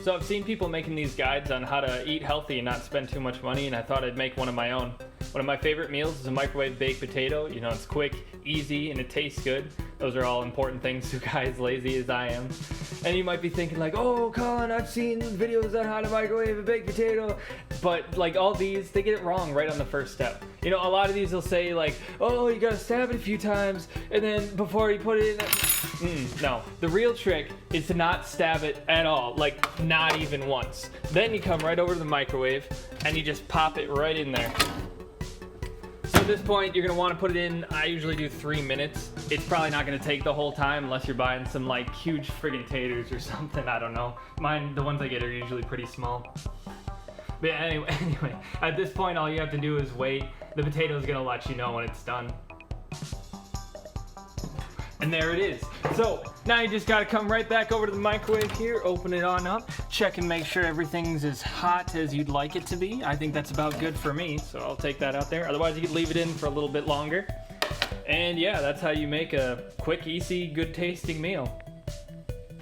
So I've seen people making these guides on how to eat healthy and not spend too much money, and I thought I'd make one of my own. One of my favorite meals is a microwave baked potato. You know, it's quick, easy, and it tastes good. Those are all important things to guys lazy as I am. And you might be thinking like, oh, Colin, I've seen videos on how to microwave a baked potato. But like all these, they get it wrong right on the first step. You know, a lot of these will say like, oh, you gotta stab it a few times, and then before you put it in. No, the real trick is to not stab it at all, like not even once. Then you come right over to the microwave and you just pop it right in there. So at this point, you're gonna wanna put it in, I usually do 3 minutes. It's probably not gonna take the whole time unless you're buying some like huge friggin' taters or something, I don't know. Mine, the ones I get are usually pretty small. But yeah, anyway, at this point, all you have to do is wait. The potato's gonna let you know when it's done. And there it is. So now you just gotta come right back over to the microwave here, open it on up, check and make sure everything's as hot as you'd like it to be. I think that's about good for me, so I'll take that out there. Otherwise, you could leave it in for a little bit longer. And yeah, that's how you make a quick, easy, good tasting meal.